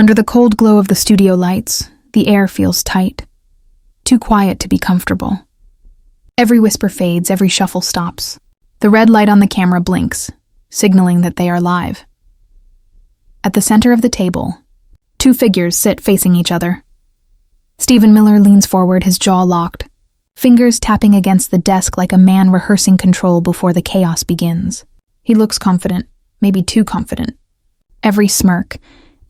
Under the cold glow of the studio lights, the air feels tight, too quiet to be comfortable. Every whisper fades, every shuffle stops. The red light on the camera blinks, signaling that they are live. At the center of the table, two figures sit facing each other. Stephen Miller leans forward, his jaw locked, fingers tapping against the desk like a man rehearsing control before the chaos begins. He looks confident, maybe too confident. Every smirk,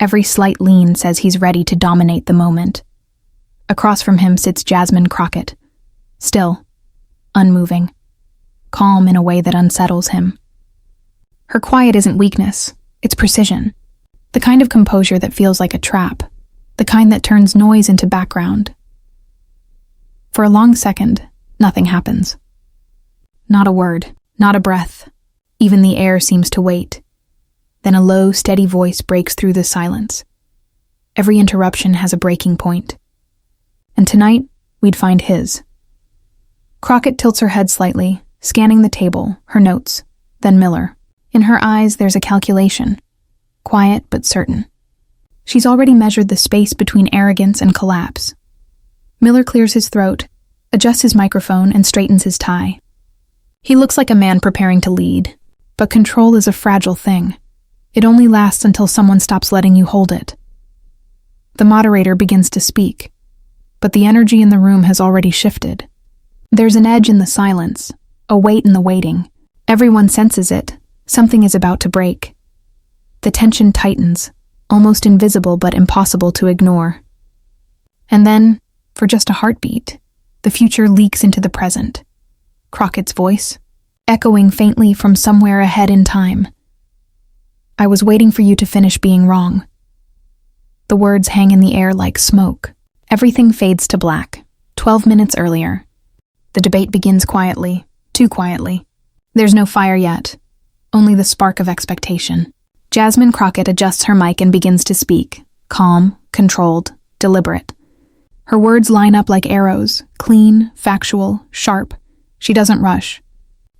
every slight lean says he's ready to dominate the moment. Across from him sits Jasmine Crockett, still, unmoving, calm in a way that unsettles him. Her quiet isn't weakness, it's precision. The kind of composure that feels like a trap, the kind that turns noise into background. For a long second, nothing happens. Not a word, not a breath. Even the air seems to wait. Then a low, steady voice breaks through the silence. Every interruption has a breaking point. And tonight, we'd find his. Crockett tilts her head slightly, scanning the table, her notes, then Miller. In her eyes, there's a calculation. Quiet but certain. She's already measured the space between arrogance and collapse. Miller clears his throat, adjusts his microphone, and straightens his tie. He looks like a man preparing to lead, but control is a fragile thing. It only lasts until someone stops letting you hold it. The moderator begins to speak, but the energy in the room has already shifted. There's an edge in the silence, a weight in the waiting. Everyone senses it. Something is about to break. The tension tightens, almost invisible but impossible to ignore. And then, for just a heartbeat, the future leaks into the present. Crockett's voice, echoing faintly from somewhere ahead in time. I was waiting for you to finish being wrong. The words hang in the air like smoke. Everything fades to black. 12 minutes earlier. The debate begins quietly, too quietly. There's no fire yet, only the spark of expectation. Jasmine Crockett adjusts her mic and begins to speak, calm, controlled, deliberate. Her words line up like arrows, clean, factual, sharp. She doesn't rush.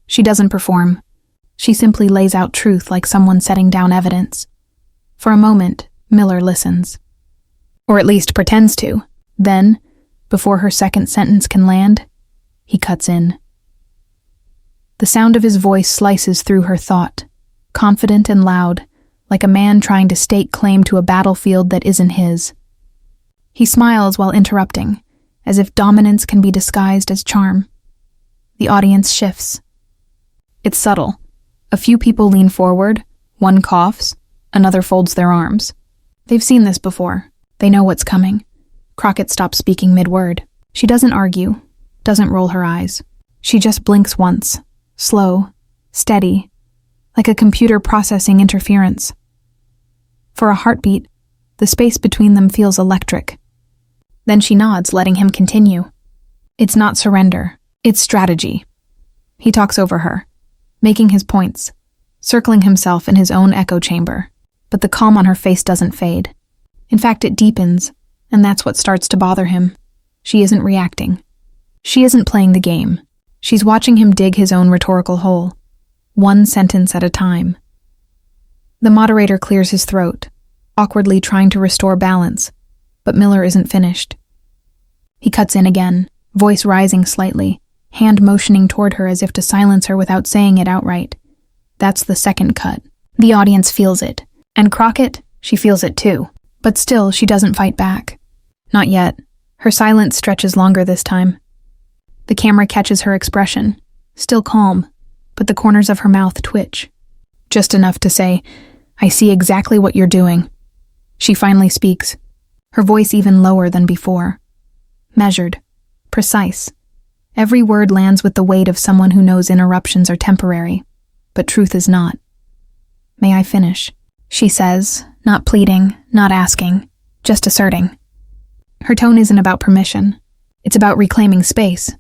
She doesn't perform. She simply lays out truth like someone setting down evidence. For a moment, Miller listens. Or at least pretends to. Then, before her second sentence can land, he cuts in. The sound of his voice slices through her thought, confident and loud, like a man trying to stake claim to a battlefield that isn't his. He smiles while interrupting, as if dominance can be disguised as charm. The audience shifts. It's subtle. A few people lean forward, one coughs, another folds their arms. They've seen this before. They know what's coming. Crockett stops speaking mid-word. She doesn't argue, doesn't roll her eyes. She just blinks once, slow, steady, like a computer processing interference. For a heartbeat, the space between them feels electric. Then she nods, letting him continue. It's not surrender, it's strategy. He talks over her, making his points, circling himself in his own echo chamber. But the calm on her face doesn't fade. In fact, it deepens, and that's what starts to bother him. She isn't reacting. She isn't playing the game. She's watching him dig his own rhetorical hole, one sentence at a time. The moderator clears his throat, awkwardly trying to restore balance, but Miller isn't finished. He cuts in again, voice rising slightly, hand motioning toward her as if to silence her without saying it outright. That's the second cut. The audience feels it, and Crockett, she feels it too. But still, she doesn't fight back. Not yet. Her silence stretches longer this time. The camera catches her expression, still calm, but the corners of her mouth twitch. Just enough to say, I see exactly what you're doing. She finally speaks, her voice even lower than before. Measured, precise. Every word lands with the weight of someone who knows interruptions are temporary, but truth is not. May I finish? She says, not pleading, not asking, just asserting. Her tone isn't about permission. It's about reclaiming space.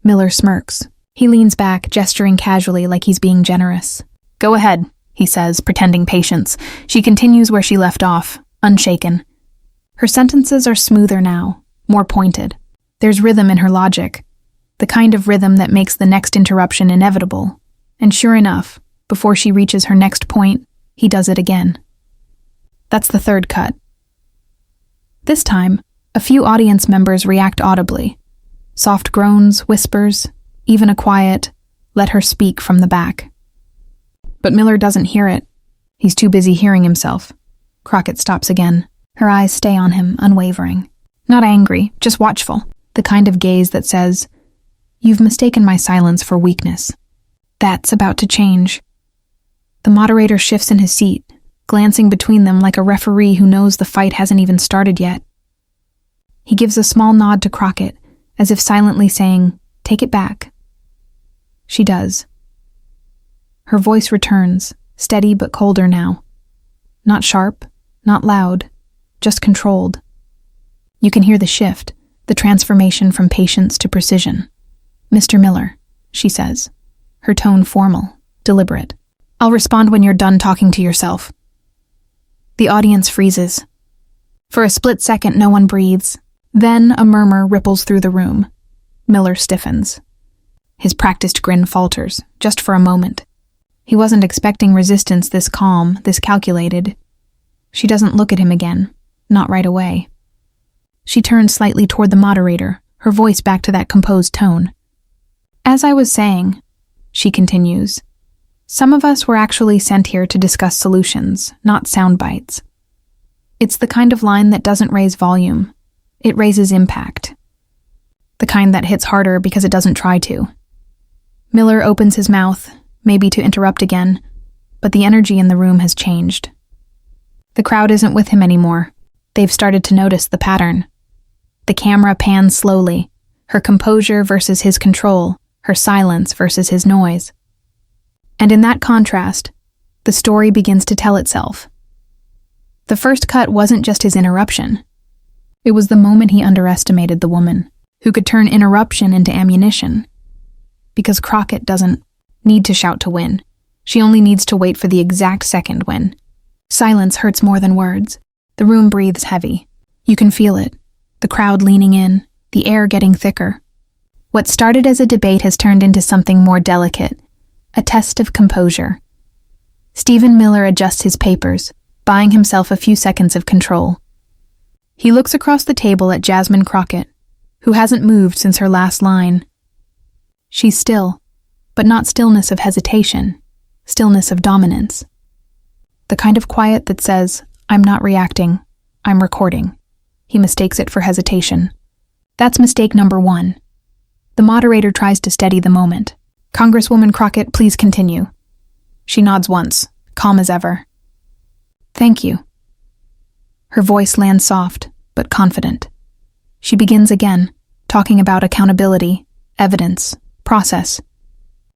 Miller smirks. He leans back, gesturing casually like he's being generous. Go ahead, he says, pretending patience. She continues where she left off, unshaken. Her sentences are smoother now, more pointed. There's rhythm in her logic, the kind of rhythm that makes the next interruption inevitable. And sure enough, before she reaches her next point, he does it again. That's the third cut. This time, a few audience members react audibly. Soft groans, whispers, even a quiet, "Let her speak" from the back. But Miller doesn't hear it. He's too busy hearing himself. Crockett stops again. Her eyes stay on him, unwavering. Not angry, just watchful. The kind of gaze that says, "You've mistaken my silence for weakness." That's about to change. The moderator shifts in his seat, glancing between them like a referee who knows the fight hasn't even started yet. He gives a small nod to Crockett, as if silently saying, "Take it back." She does. Her voice returns, steady but colder now. Not sharp, not loud, just controlled. You can hear the shift, the transformation from patience to precision. "Mr. Miller," she says, her tone formal, deliberate. "I'll respond when you're done talking to yourself." The audience freezes. For a split second, no one breathes. Then a murmur ripples through the room. Miller stiffens. His practiced grin falters, just for a moment. He wasn't expecting resistance this calm, this calculated. She doesn't look at him again, not right away. She turns slightly toward the moderator, her voice back to that composed tone. "As I was saying," she continues, "some of us were actually sent here to discuss solutions, not sound bites. It's the kind of line that doesn't raise volume. It raises impact. The kind that hits harder because it doesn't try to." Miller opens his mouth, maybe to interrupt again, but the energy in the room has changed. The crowd isn't with him anymore. They've started to notice the pattern. The camera pans slowly, her composure versus his control, her silence versus his noise. And in that contrast, the story begins to tell itself. The first cut wasn't just his interruption. It was the moment he underestimated the woman, who could turn interruption into ammunition. Because Crockett doesn't need to shout to win. She only needs to wait for the exact second when. Silence hurts more than words. The room breathes heavy. You can feel it. The crowd leaning in, the air getting thicker. What started as a debate has turned into something more delicate, a test of composure. Stephen Miller adjusts his papers, buying himself a few seconds of control. He looks across the table at Jasmine Crockett, who hasn't moved since her last line. She's still, but not stillness of hesitation, stillness of dominance. The kind of quiet that says, "I'm not reacting, I'm recording." He mistakes it for hesitation. That's mistake number one. The moderator tries to steady the moment. "Congresswoman Crockett, please continue." She nods once, calm as ever. "Thank you." Her voice lands soft, but confident. She begins again, talking about accountability, evidence, process.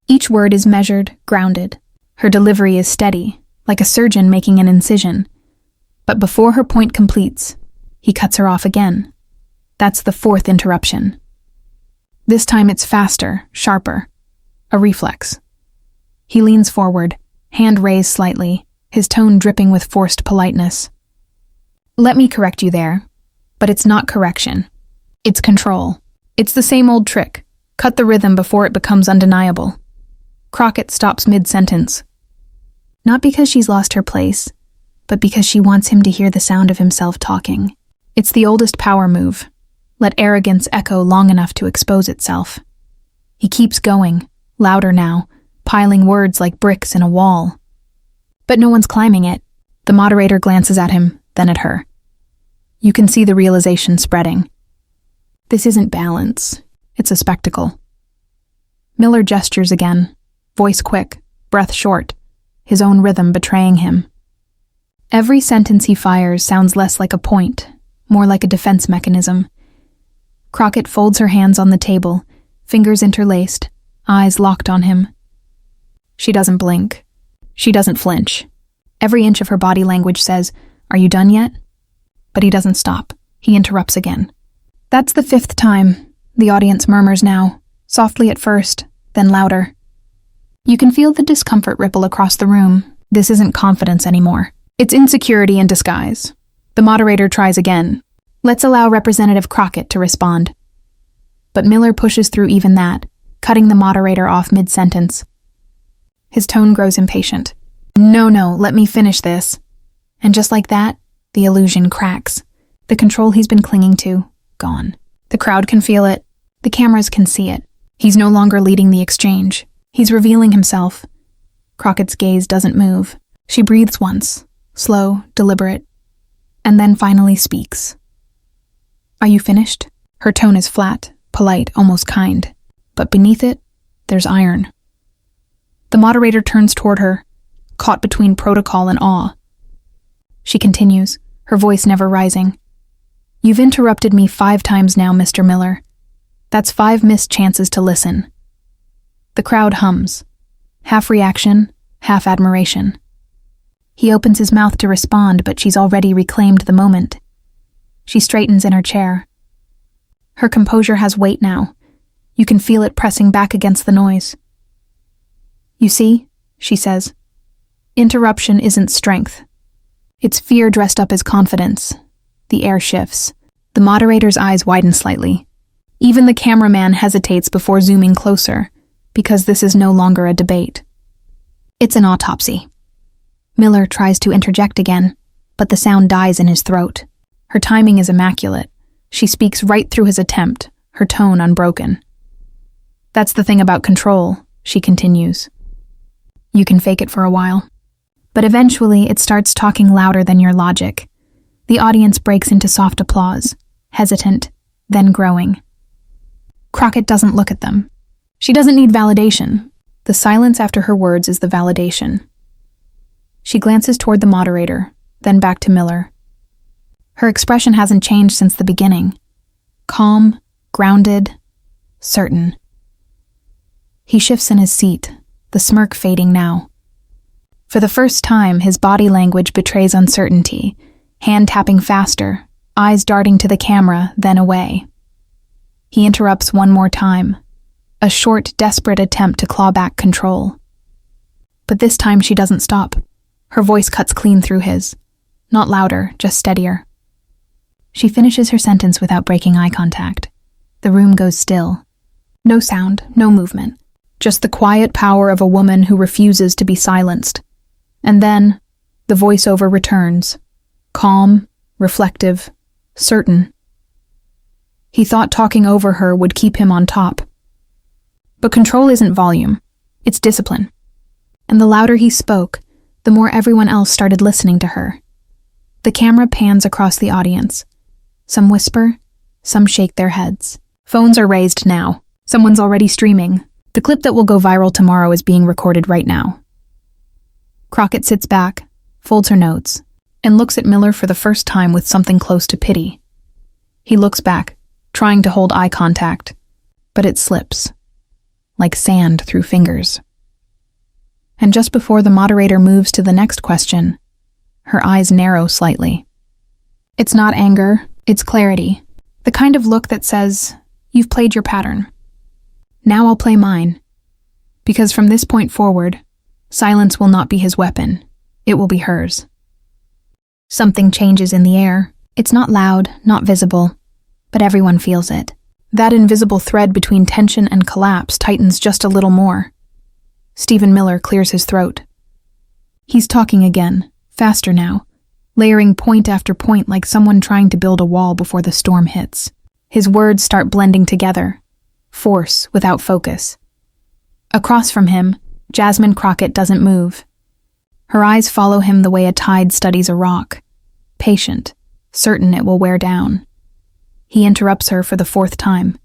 Each word is measured, grounded. Her delivery is steady, like a surgeon making an incision. But before her point completes, he cuts her off again. That's the fourth interruption. This time it's faster, sharper. A reflex. He leans forward, hand raised slightly, his tone dripping with forced politeness. "Let me correct you there, but it's not correction. It's control. It's the same old trick. Cut the rhythm before it becomes undeniable." Crockett stops mid-sentence. Not because she's lost her place, but because she wants him to hear the sound of himself talking. It's the oldest power move. Let arrogance echo long enough to expose itself. He keeps going, louder now, piling words like bricks in a wall. But no one's climbing it. The moderator glances at him, then at her. You can see the realization spreading. This isn't balance. It's a spectacle. Miller gestures again, voice quick, breath short, his own rhythm betraying him. Every sentence he fires sounds less like a point, more like a defense mechanism. Crockett folds her hands on the table, fingers interlaced, eyes locked on him. She doesn't blink. She doesn't flinch. Every inch of her body language says, "Are you done yet?" But he doesn't stop. He interrupts again. That's the fifth time. The audience murmurs now, softly at first, then louder. You can feel the discomfort ripple across the room. This isn't confidence anymore. It's insecurity in disguise. The moderator tries again. Let's allow Representative Crockett to respond. But Miller pushes through even that, cutting the moderator off mid-sentence. His tone grows impatient. No, let me finish this. And just like that, the illusion cracks. The control he's been clinging to, gone. The crowd can feel it. The cameras can see it. He's no longer leading the exchange. He's revealing himself. Crockett's gaze doesn't move. She breathes once, slow, deliberate, and then finally speaks. "Are you finished?" Her tone is flat, polite, almost kind. But beneath it, there's iron. The moderator turns toward her, caught between protocol and awe. She continues, her voice never rising. "You've interrupted me 5 times now, Mr. Miller. That's 5 missed chances to listen." The crowd hums, half reaction, half admiration. He opens his mouth to respond, but she's already reclaimed the moment. She straightens in her chair. Her composure has weight now. You can feel it pressing back against the noise. "You see," she says, "interruption isn't strength. It's fear dressed up as confidence." The air shifts. The moderator's eyes widen slightly. Even the cameraman hesitates before zooming closer, because this is no longer a debate. It's an autopsy. Miller tries to interject again, but the sound dies in his throat. Her timing is immaculate. She speaks right through his attempt, her tone unbroken. "That's the thing about control," she continues. "You can fake it for a while. But eventually it starts talking louder than your logic." The audience breaks into soft applause, hesitant, then growing. Crockett doesn't look at them. She doesn't need validation. The silence after her words is the validation. She glances toward the moderator, then back to Miller. Her expression hasn't changed since the beginning. Calm, grounded, certain. He shifts in his seat, the smirk fading now. For the first time, his body language betrays uncertainty, hand tapping faster, eyes darting to the camera, then away. He interrupts one more time, a short, desperate attempt to claw back control. But this time she doesn't stop. Her voice cuts clean through his. Not louder, just steadier. She finishes her sentence without breaking eye contact. The room goes still. No sound, no movement. Just the quiet power of a woman who refuses to be silenced. And then, the voiceover returns. Calm, reflective, certain. He thought talking over her would keep him on top. But control isn't volume, it's discipline. And the louder he spoke, the more everyone else started listening to her. The camera pans across the audience. Some whisper, some shake their heads. Phones are raised now. Someone's already streaming. The clip that will go viral tomorrow is being recorded right now. Crockett sits back, folds her notes, and looks at Miller for the first time with something close to pity. He looks back, trying to hold eye contact, but it slips, like sand through fingers. And just before the moderator moves to the next question, her eyes narrow slightly. It's not anger, it's clarity, the kind of look that says, "You've played your pattern. Now I'll play mine." Because from this point forward, silence will not be his weapon, it will be hers. Something changes in the air. It's not loud, not visible, but everyone feels it. That invisible thread between tension and collapse tightens just a little more. Stephen Miller clears his throat. He's talking again, faster now, layering point after point like someone trying to build a wall before the storm hits. His words start blending together, force without focus. Across from him, Jasmine Crockett doesn't move. Her eyes follow him the way a tide studies a rock, patient, certain it will wear down. He interrupts her for the 4th time.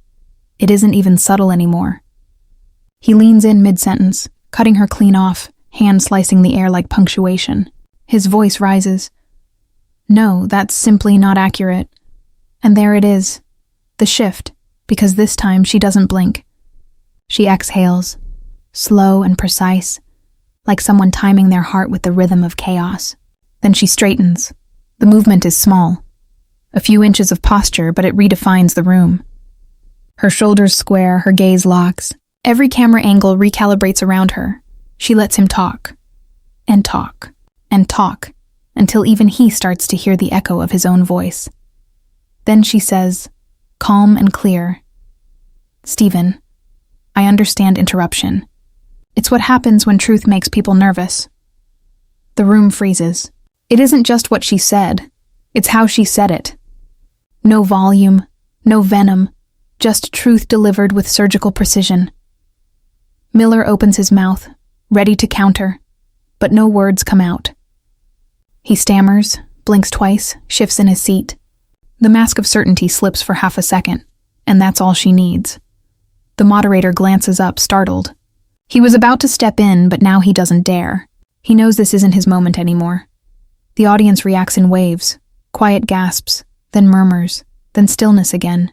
It isn't even subtle anymore. He leans in mid-sentence, cutting her clean off, hand slicing the air like punctuation. His voice rises. "No, that's simply not accurate." And there it is. The shift, because this time she doesn't blink. She exhales, slow and precise, like someone timing their heart with the rhythm of chaos. Then she straightens. The movement is small. A few inches of posture, but it redefines the room. Her shoulders square, her gaze locks. Every camera angle recalibrates around her. She lets him talk. And talk. And talk. Until even he starts to hear the echo of his own voice. Then she says, calm and clear, "Stephen, I understand interruption. It's what happens when truth makes people nervous." The room freezes. It isn't just what she said. It's how she said it. No volume, no venom, just truth delivered with surgical precision. Miller opens his mouth, ready to counter, but no words come out. He stammers, blinks twice, shifts in his seat. The mask of certainty slips for half a second, and that's all she needs. The moderator glances up, startled. He was about to step in, but now he doesn't dare. He knows this isn't his moment anymore. The audience reacts in waves, quiet gasps, then murmurs, then stillness again.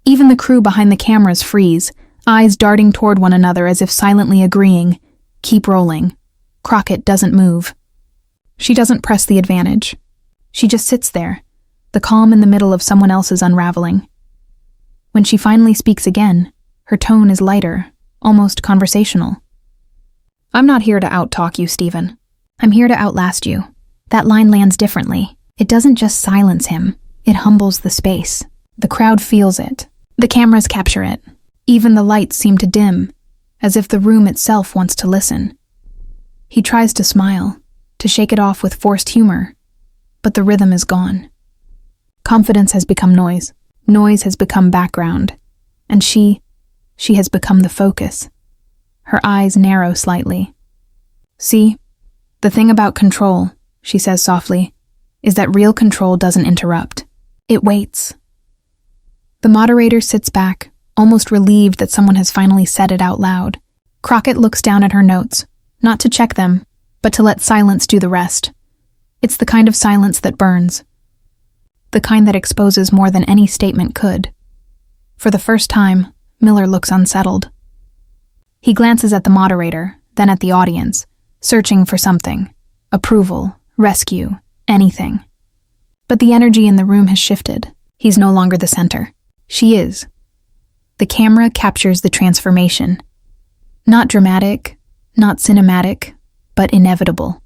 Even the crew behind the cameras freeze, eyes darting toward one another as if silently agreeing. Keep rolling. Crockett doesn't move. She doesn't press the advantage. She just sits there, the calm in the middle of someone else's unraveling. When she finally speaks again, her tone is lighter, almost conversational. I'm not here to out-talk you, Stephen. I'm here to outlast you. That line lands differently. It doesn't just silence him. It humbles the space. The crowd feels it. The cameras capture it. Even the lights seem to dim, as if the room itself wants to listen. He tries to smile, to shake it off with forced humor, but the rhythm is gone. Confidence has become noise. Noise has become background. And she has become the focus. Her eyes narrow slightly. See, the thing about control, she says softly, is that real control doesn't interrupt. It waits. The moderator sits back, almost relieved that someone has finally said it out loud. Crockett looks down at her notes, not to check them, but to let silence do the rest. It's the kind of silence that burns. The kind that exposes more than any statement could. For the first time, Miller looks unsettled. He glances at the moderator, then at the audience, searching for something. Approval, rescue, anything. But the energy in the room has shifted. He's no longer the center. She is. The camera captures the transformation. Not dramatic, not cinematic, but inevitable.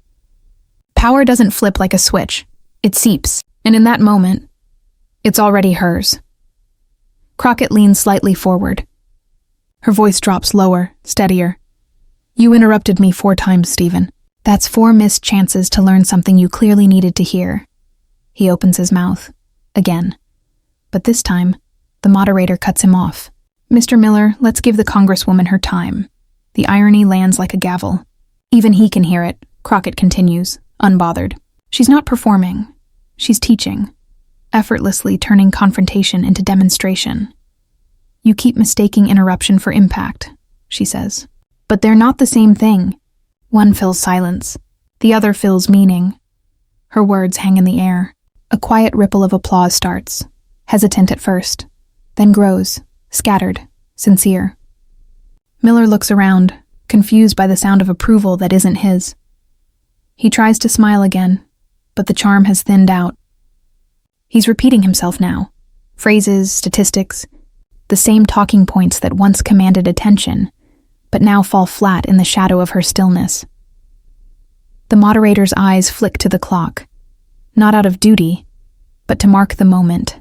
Power doesn't flip like a switch. It seeps, and in that moment, it's already hers. Crockett leans slightly forward. Her voice drops lower, steadier. You interrupted me 4 times, Stephen. That's 4 missed chances to learn something you clearly needed to hear. He opens his mouth. Again. But this time, the moderator cuts him off. Mr. Miller, let's give the Congresswoman her time. The irony lands like a gavel. Even he can hear it, Crockett continues, unbothered. She's not performing. She's teaching. Effortlessly turning confrontation into demonstration. You keep mistaking interruption for impact, she says. But they're not the same thing. One fills silence. The other fills meaning. Her words hang in the air. A quiet ripple of applause starts. Hesitant at first, then grows, scattered, sincere. Miller looks around, confused by the sound of approval that isn't his. He tries to smile again, but the charm has thinned out. He's repeating himself now. Phrases, statistics, the same talking points that once commanded attention, but now fall flat in the shadow of her stillness. The moderator's eyes flick to the clock, not out of duty, but to mark the moment.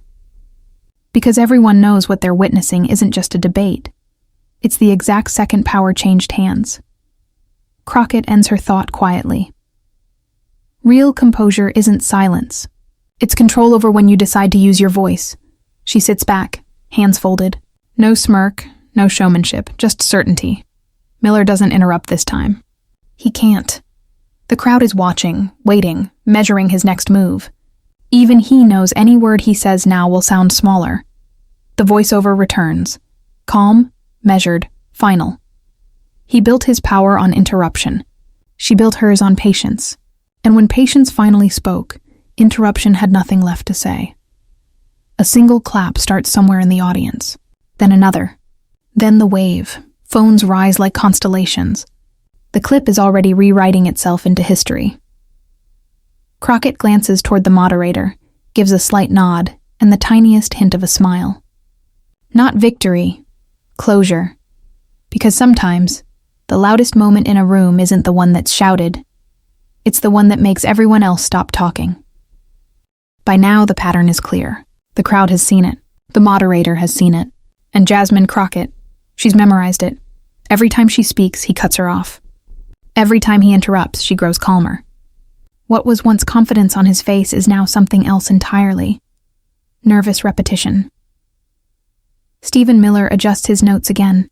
Because everyone knows what they're witnessing isn't just a debate. It's the exact second power changed hands. Crockett ends her thought quietly. Real composure isn't silence. It's control over when you decide to use your voice. She sits back, hands folded. No smirk, no showmanship, just certainty. Miller doesn't interrupt this time. He can't. The crowd is watching, waiting, measuring his next move. Even he knows any word he says now will sound smaller. The voiceover returns. Calm, measured, final. He built his power on interruption. She built hers on patience. And when patience finally spoke, interruption had nothing left to say. A single clap starts somewhere in the audience. Then another. Then the wave. Phones rise like constellations. The clip is already rewriting itself into history. Crockett glances toward the moderator, gives a slight nod, and the tiniest hint of a smile. Not victory, closure. Because sometimes, the loudest moment in a room isn't the one that's shouted. It's the one that makes everyone else stop talking. By now, the pattern is clear. The crowd has seen it. The moderator has seen it. And Jasmine Crockett, she's memorized it. Every time she speaks, he cuts her off. Every time he interrupts, she grows calmer. What was once confidence on his face is now something else entirely. Nervous repetition. Stephen Miller adjusts his notes again.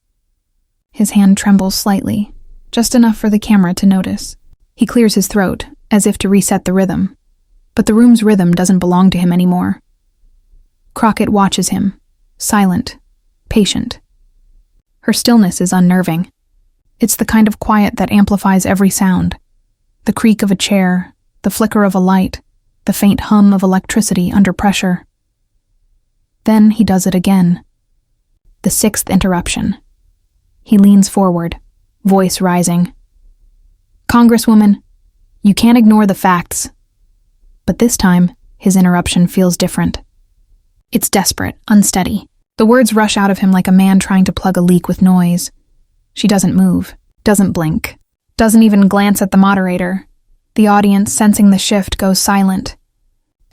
His hand trembles slightly, just enough for the camera to notice. He clears his throat, as if to reset the rhythm. But the room's rhythm doesn't belong to him anymore. Crockett watches him, silent, patient. Her stillness is unnerving. It's the kind of quiet that amplifies every sound. The creak of a chair, the flicker of a light, the faint hum of electricity under pressure. Then he does it again. The sixth interruption. He leans forward, voice rising. "Congresswoman, you can't ignore the facts." But this time, his interruption feels different. It's desperate, unsteady. The words rush out of him like a man trying to plug a leak with noise. She doesn't move, doesn't blink, doesn't even glance at the moderator. The audience, sensing the shift, goes silent.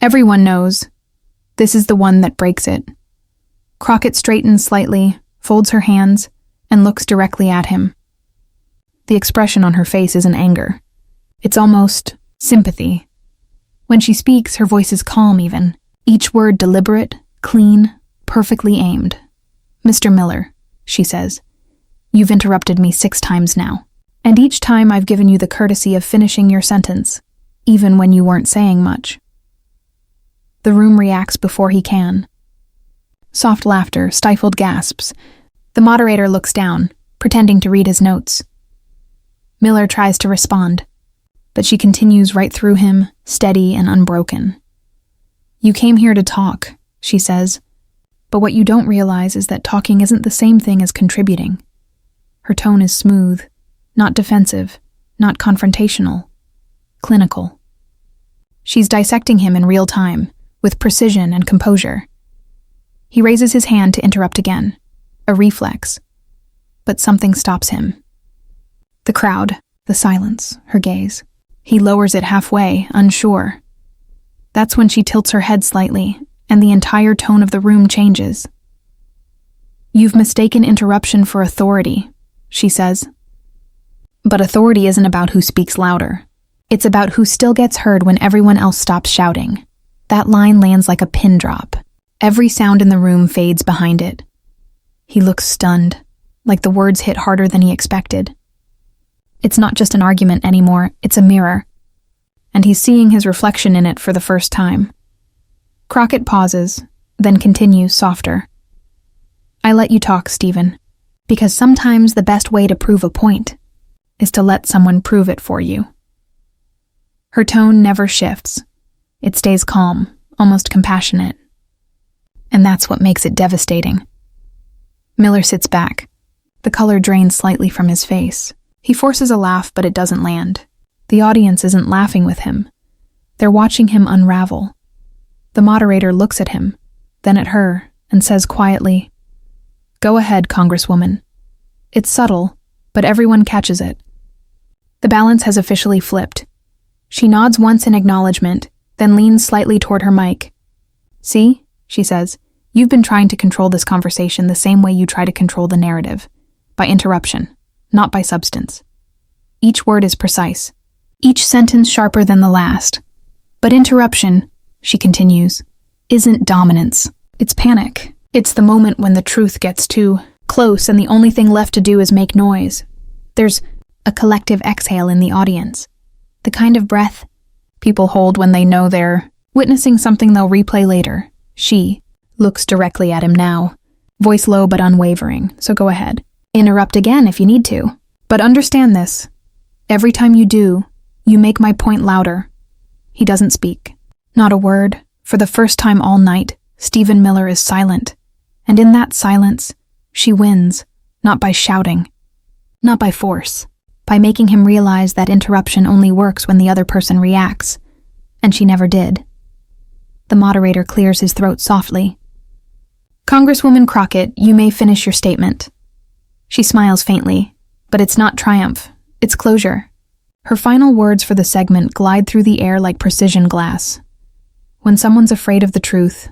Everyone knows. This is the one that breaks it. Crockett straightens slightly, folds her hands, and looks directly at him. The expression on her face isn't anger. It's almost sympathy. When she speaks, her voice is calm even, each word deliberate, clean, perfectly aimed. "Mr. Miller," she says, "you've interrupted me 6 times now, and each time I've given you the courtesy of finishing your sentence, even when you weren't saying much." The room reacts before he can. Soft laughter, stifled gasps. The moderator looks down, pretending to read his notes. Miller tries to respond, but she continues right through him, steady and unbroken. "You came here to talk," she says, "but what you don't realize is that talking isn't the same thing as contributing." Her tone is smooth, not defensive, not confrontational, clinical. She's dissecting him in real time, with precision and composure. He raises his hand to interrupt again, a reflex, but something stops him. The crowd, the silence, her gaze. He lowers it halfway, unsure. That's when she tilts her head slightly, and the entire tone of the room changes. "You've mistaken interruption for authority," she says. But authority isn't about who speaks louder. It's about who still gets heard when everyone else stops shouting. That line lands like a pin drop. Every sound in the room fades behind it. He looks stunned, like the words hit harder than he expected. It's not just an argument anymore, it's a mirror. And he's seeing his reflection in it for the first time. Crockett pauses, then continues softer. "I let you talk, Stephen, because sometimes the best way to prove a point is to let someone prove it for you." Her tone never shifts. It stays calm, almost compassionate. And that's what makes it devastating. Miller sits back. The color drains slightly from his face. He forces a laugh, but it doesn't land. The audience isn't laughing with him. They're watching him unravel. The moderator looks at him, then at her, and says quietly, "Go ahead, Congresswoman." It's subtle, but everyone catches it. The balance has officially flipped. She nods once in acknowledgement, then leans slightly toward her mic. "See," she says, "you've been trying to control this conversation the same way you try to control the narrative, by interruption, not by substance. Each word is precise, each sentence sharper than the last. But interruption," she continues, "isn't dominance. It's panic. It's the moment when the truth gets too close and the only thing left to do is make noise. There's a collective exhale in the audience, the kind of breath people hold when they know they're witnessing something they'll replay later. She looks directly at him now, voice low but unwavering, so go ahead. Interrupt again if you need to. But understand this. Every time you do, you make my point louder." He doesn't speak. Not a word. For the first time all night, Stephen Miller is silent. And in that silence, she wins, not by shouting, not by force, by making him realize that interruption only works when the other person reacts. And she never did. The moderator clears his throat softly. "Congresswoman Crockett, you may finish your statement." She smiles faintly, but it's not triumph, it's closure. Her final words for the segment glide through the air like precision glass. When someone's afraid of the truth,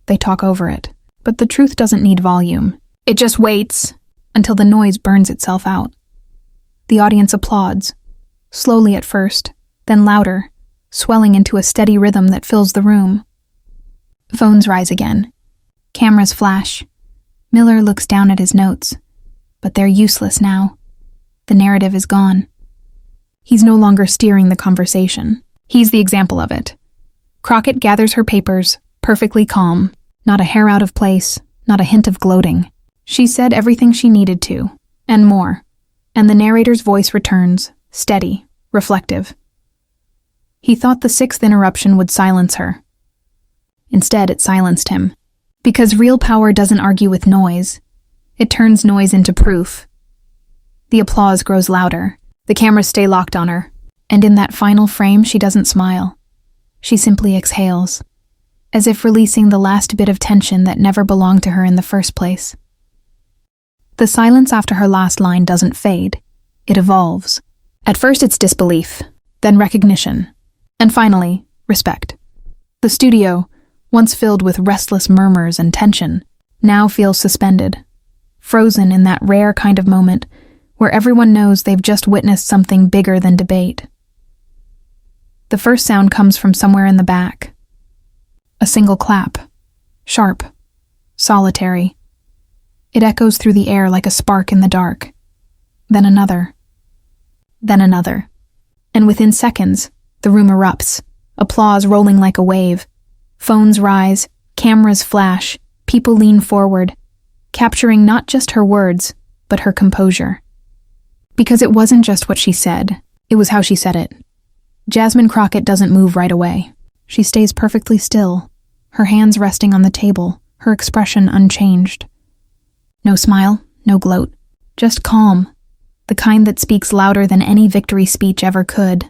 they talk over it. But the truth doesn't need volume. It just waits until the noise burns itself out. The audience applauds, slowly at first, then louder, swelling into a steady rhythm that fills the room. Phones rise again. Cameras flash. Miller looks down at his notes, but they're useless now. The narrative is gone. He's no longer steering the conversation. He's the example of it. Crockett gathers her papers, perfectly calm, not a hair out of place, not a hint of gloating. She said everything she needed to, and more, and the narrator's voice returns, steady, reflective. He thought the sixth interruption would silence her. Instead, it silenced him. Because real power doesn't argue with noise. It turns noise into proof. The applause grows louder. The cameras stay locked on her. And in that final frame, she doesn't smile. She simply exhales, as if releasing the last bit of tension that never belonged to her in the first place. The silence after her last line doesn't fade. It evolves. At first it's disbelief, then recognition, and finally, respect. The studio, once filled with restless murmurs and tension, now feels suspended, frozen in that rare kind of moment where everyone knows they've just witnessed something bigger than debate. The first sound comes from somewhere in the back. A single clap, sharp, solitary. It echoes through the air like a spark in the dark. Then another. Then another. And within seconds, the room erupts, applause rolling like a wave. Phones rise, cameras flash, people lean forward, capturing not just her words, but her composure. Because it wasn't just what she said, it was how she said it. Jasmine Crockett doesn't move right away. She stays perfectly still, her hands resting on the table, her expression unchanged. No smile, no gloat, just calm, the kind that speaks louder than any victory speech ever could.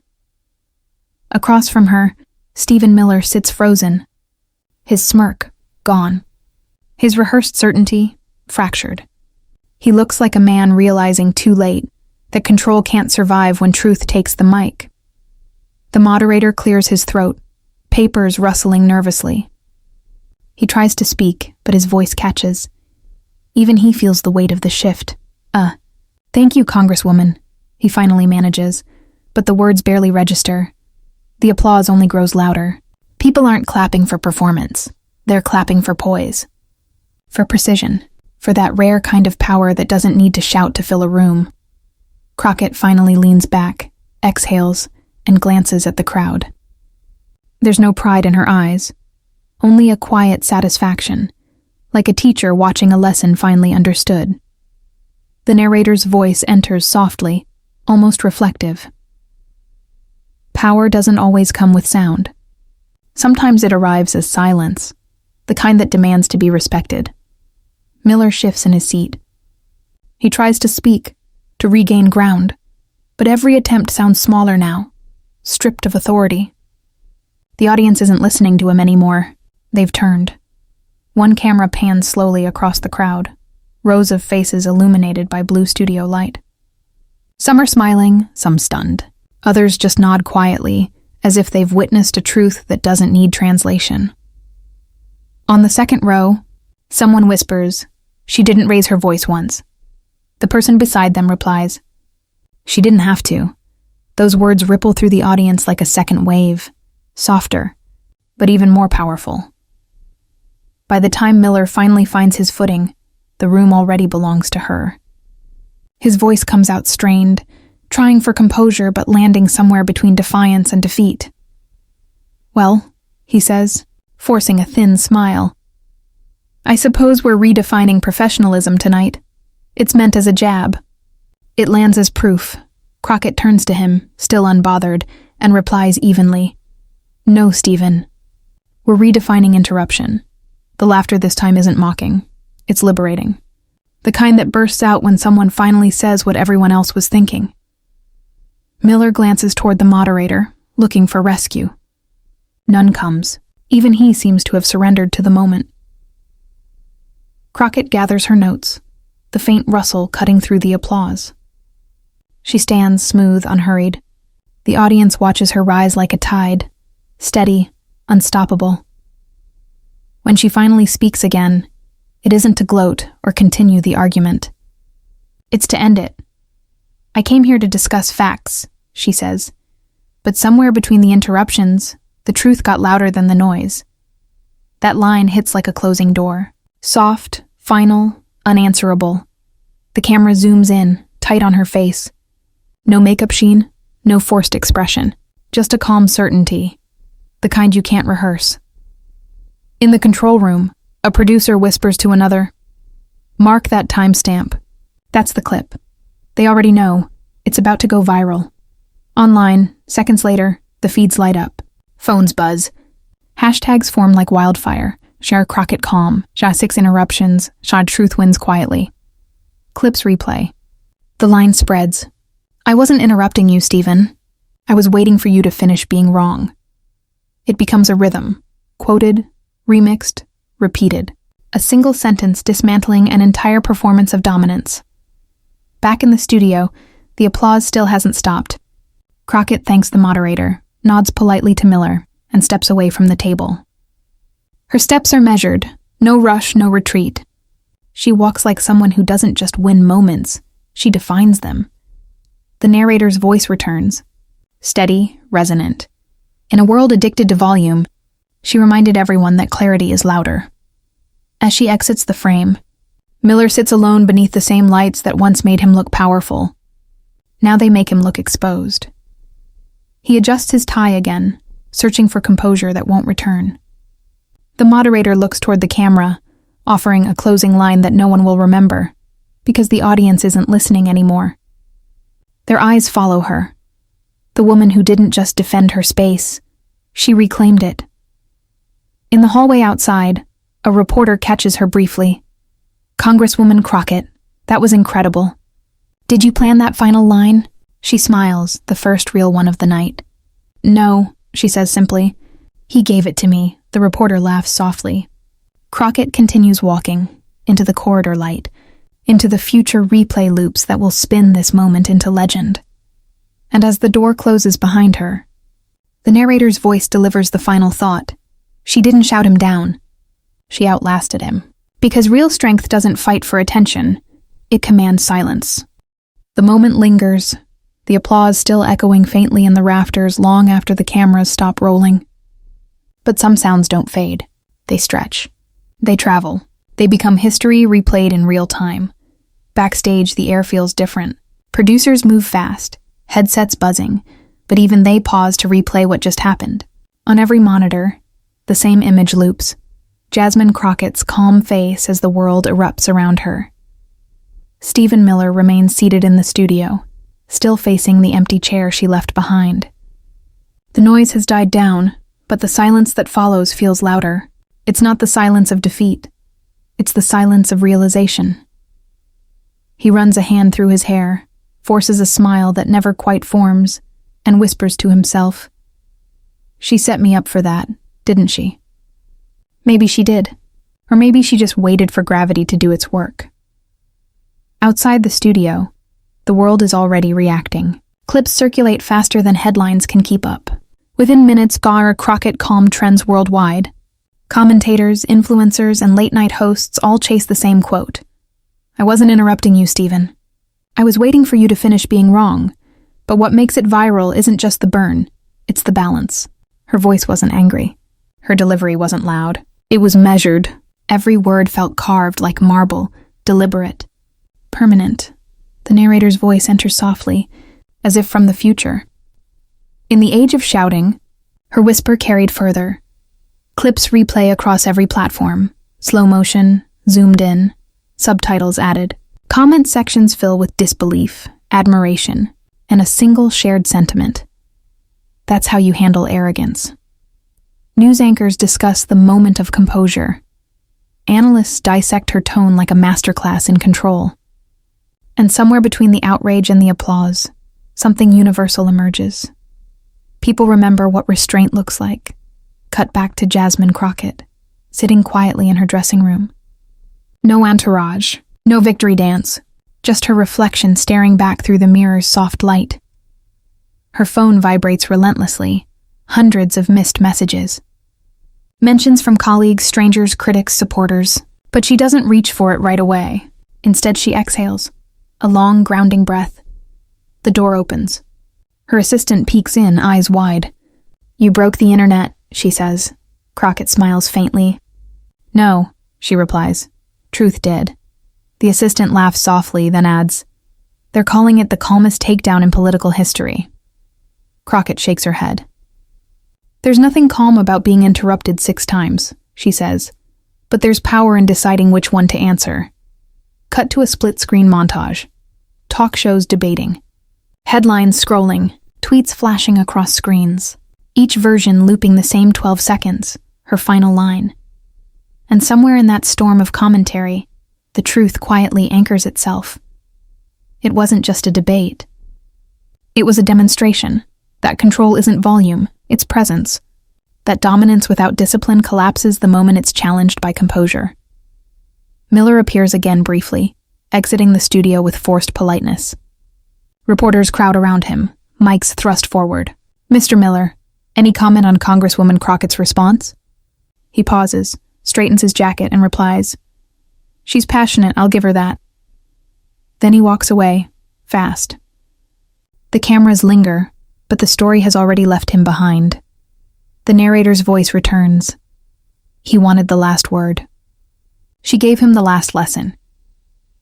Across from her, Stephen Miller sits frozen, his smirk gone, his rehearsed certainty fractured. He looks like a man realizing too late that control can't survive when truth takes the mic. The moderator clears his throat, papers rustling nervously. He tries to speak, but his voice catches. Even he feels the weight of the shift. Thank you, Congresswoman, he finally manages, but the words barely register. The applause only grows louder. People aren't clapping for performance. They're clapping for poise. For precision. For that rare kind of power that doesn't need to shout to fill a room. Crockett finally leans back, exhales, and glances at the crowd. There's no pride in her eyes, only a quiet satisfaction, like a teacher watching a lesson finally understood. The narrator's voice enters softly, almost reflective. Power doesn't always come with sound. Sometimes it arrives as silence, the kind that demands to be respected. Miller shifts in his seat. He tries to speak, to regain ground, but every attempt sounds smaller now, stripped of authority. The audience isn't listening to him anymore. They've turned. One camera pans slowly across the crowd, rows of faces illuminated by blue studio light. Some are smiling, some stunned. Others just nod quietly, as if they've witnessed a truth that doesn't need translation. On the second row, someone whispers, "She didn't raise her voice once." The person beside them replies, "She didn't have to." Those words ripple through the audience like a second wave, softer, but even more powerful. By the time Miller finally finds his footing, the room already belongs to her. His voice comes out strained, trying for composure but landing somewhere between defiance and defeat. "Well," he says, forcing a thin smile, "I suppose we're redefining professionalism tonight. It's meant as a jab." It lands as proof. Crockett turns to him, still unbothered, and replies evenly, "No, Stephen. We're redefining interruption. The laughter this time isn't mocking. It's liberating. The kind that bursts out when someone finally says what everyone else was thinking." Miller glances toward the moderator, looking for rescue. None comes. Even he seems to have surrendered to the moment. Crockett gathers her notes, the faint rustle cutting through the applause. She stands smooth, unhurried. The audience watches her rise like a tide, steady, unstoppable. When she finally speaks again, it isn't to gloat or continue the argument. It's to end it. "I came here to discuss facts," she says, but somewhere between the interruptions, the truth got louder than the noise. That line hits like a closing door. Soft, final, unanswerable. The camera zooms in, tight on her face. No makeup sheen, no forced expression. Just a calm certainty. The kind you can't rehearse. In the control room, a producer whispers to another, "Mark that timestamp." That's the clip. They already know. It's about to go viral. Online, seconds later, the feeds light up. Phones buzz. Hashtags form like wildfire. Share Crockett calm. Sha6 interruptions. Sha truth wins quietly. Clips replay. The line spreads. "I wasn't interrupting you, Stephen. I was waiting for you to finish being wrong." It becomes a rhythm. Quoted, remixed, repeated. A single sentence dismantling an entire performance of dominance. Back in the studio, the applause still hasn't stopped. Crockett thanks the moderator, nods politely to Miller, and steps away from the table. Her steps are measured. No rush, no retreat. She walks like someone who doesn't just win moments, she defines them. The narrator's voice returns. Steady, resonant. In a world addicted to volume, she reminded everyone that clarity is louder. As she exits the frame, Miller sits alone beneath the same lights that once made him look powerful. Now they make him look exposed. He adjusts his tie again, searching for composure that won't return. The moderator looks toward the camera, offering a closing line that no one will remember, because the audience isn't listening anymore. Their eyes follow her. The woman who didn't just defend her space, she reclaimed it. In the hallway outside, a reporter catches her briefly. "Congresswoman Crockett, that was incredible. Did you plan that final line?" She smiles, the first real one of the night. "No," she says simply. "He gave it to me." The reporter laughs softly. Crockett continues walking, into the corridor light, into the future replay loops that will spin this moment into legend. And as the door closes behind her, the narrator's voice delivers the final thought. She didn't shout him down. She outlasted him. Because real strength doesn't fight for attention, it commands silence. The moment lingers, the applause still echoing faintly in the rafters long after the cameras stop rolling. But some sounds don't fade. They stretch. They travel. They become history replayed in real time. Backstage, the air feels different. Producers move fast, headsets buzzing, but even they pause to replay what just happened. On every monitor, the same image loops. Jasmine Crockett's calm face as the world erupts around her. Stephen Miller remains seated in the studio, still facing the empty chair she left behind. The noise has died down, but the silence that follows feels louder. It's not the silence of defeat. It's the silence of realization. He runs a hand through his hair, forces a smile that never quite forms, and whispers to himself, "She set me up for that, didn't she?" Maybe she did. Or maybe she just waited for gravity to do its work. Outside the studio, the world is already reacting. Clips circulate faster than headlines can keep up. Within minutes, Crockett calm trends worldwide. Commentators, influencers, and late-night hosts all chase the same quote. "I wasn't interrupting you, Stephen. I was waiting for you to finish being wrong. But what makes it viral isn't just the burn, it's the balance." Her voice wasn't angry. Her delivery wasn't loud. It was measured. Every word felt carved like marble, deliberate, permanent. The narrator's voice enters softly, as if from the future. In the age of shouting, her whisper carried further. Clips replay across every platform. Slow motion, zoomed in, subtitles added. Comment sections fill with disbelief, admiration, and a single shared sentiment. That's how you handle arrogance. News anchors discuss the moment of composure. Analysts dissect her tone like a masterclass in control. And somewhere between the outrage and the applause, something universal emerges. People remember what restraint looks like. Cut back to Jasmine Crockett, sitting quietly in her dressing room. No entourage, no victory dance, just her reflection staring back through the mirror's soft light. Her phone vibrates relentlessly, hundreds of missed messages. Mentions from colleagues, strangers, critics, supporters, but she doesn't reach for it right away. Instead, she exhales, a long, grounding breath. The door opens. Her assistant peeks in, eyes wide. "You broke the internet," she says. Crockett smiles faintly. No, she replies. Truth did. The assistant laughs softly, then adds, They're calling it the calmest takedown in political history. Crockett shakes her head. There's nothing calm about being interrupted 6 times, she says, but there's power in deciding which one to answer. Cut to a split-screen montage. Talk shows debating. Headlines scrolling, tweets flashing across screens, each version looping the same 12 seconds, her final line. And somewhere in that storm of commentary, the truth quietly anchors itself. It wasn't just a debate. It was a demonstration that control isn't volume, it's presence. That dominance without discipline collapses the moment it's challenged by composure. Miller appears again briefly, exiting the studio with forced politeness. Reporters crowd around him, mics thrust forward. Mr. Miller, any comment on Congresswoman Crockett's response? He pauses, straightens his jacket, and replies, She's passionate, I'll give her that. Then he walks away, fast. The cameras linger, but the story has already left him behind. The narrator's voice returns. He wanted the last word. She gave him the last lesson.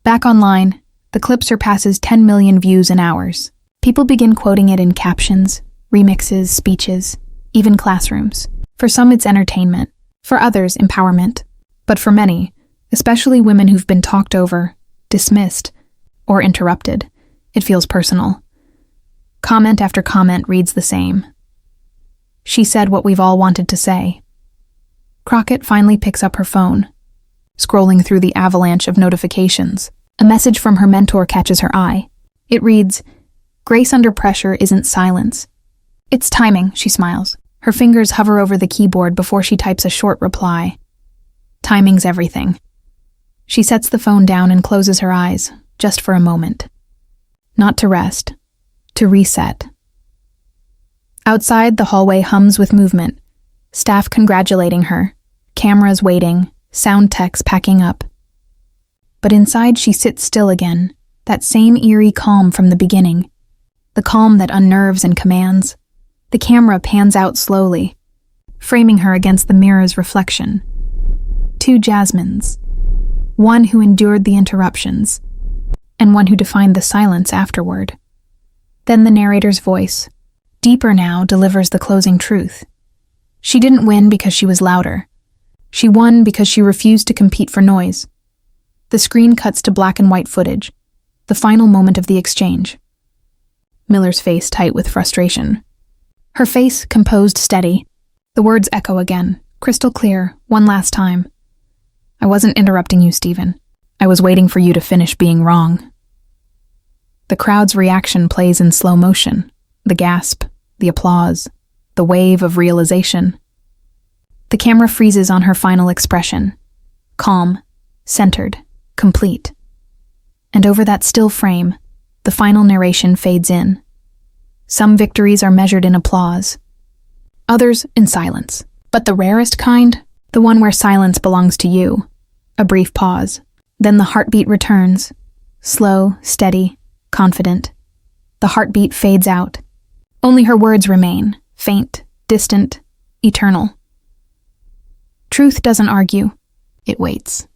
Back online, the clip surpasses 10 million views in hours. People begin quoting it in captions, remixes, speeches, even classrooms. For some, it's entertainment. For others, empowerment. But for many, especially women who've been talked over, dismissed, or interrupted, it feels personal. Comment after comment reads the same. She said what we've all wanted to say. Crockett finally picks up her phone. Scrolling through the avalanche of notifications, a message from her mentor catches her eye. It reads, Grace under pressure isn't silence. It's timing, she smiles. Her fingers hover over the keyboard before she types a short reply. Timing's everything. She sets the phone down and closes her eyes, just for a moment. Not to rest, to reset. Outside, the hallway hums with movement. Staff congratulating her, cameras waiting, sound techs packing up. But inside, she sits still again, that same eerie calm from the beginning. The calm that unnerves and commands. The camera pans out slowly, framing her against the mirror's reflection. 2 Jasmines. One who endured the interruptions, and one who defined the silence afterward. Then the narrator's voice, deeper now, delivers the closing truth. She didn't win because she was louder. She won because she refused to compete for noise. The screen cuts to black and white footage, the final moment of the exchange. Miller's face tight with frustration. Her face composed, steady. The words echo again, crystal clear, one last time. I wasn't interrupting you, Stephen. I was waiting for you to finish being wrong. The crowd's reaction plays in slow motion. The gasp, the applause, the wave of realization. The camera freezes on her final expression. Calm, centered, complete. And over that still frame, the final narration fades in. Some victories are measured in applause, others in silence. But the rarest kind, the one where silence belongs to you. A brief pause. Then the heartbeat returns. Slow, steady, confident. The heartbeat fades out. Only her words remain, faint, distant, eternal. Truth doesn't argue. It waits.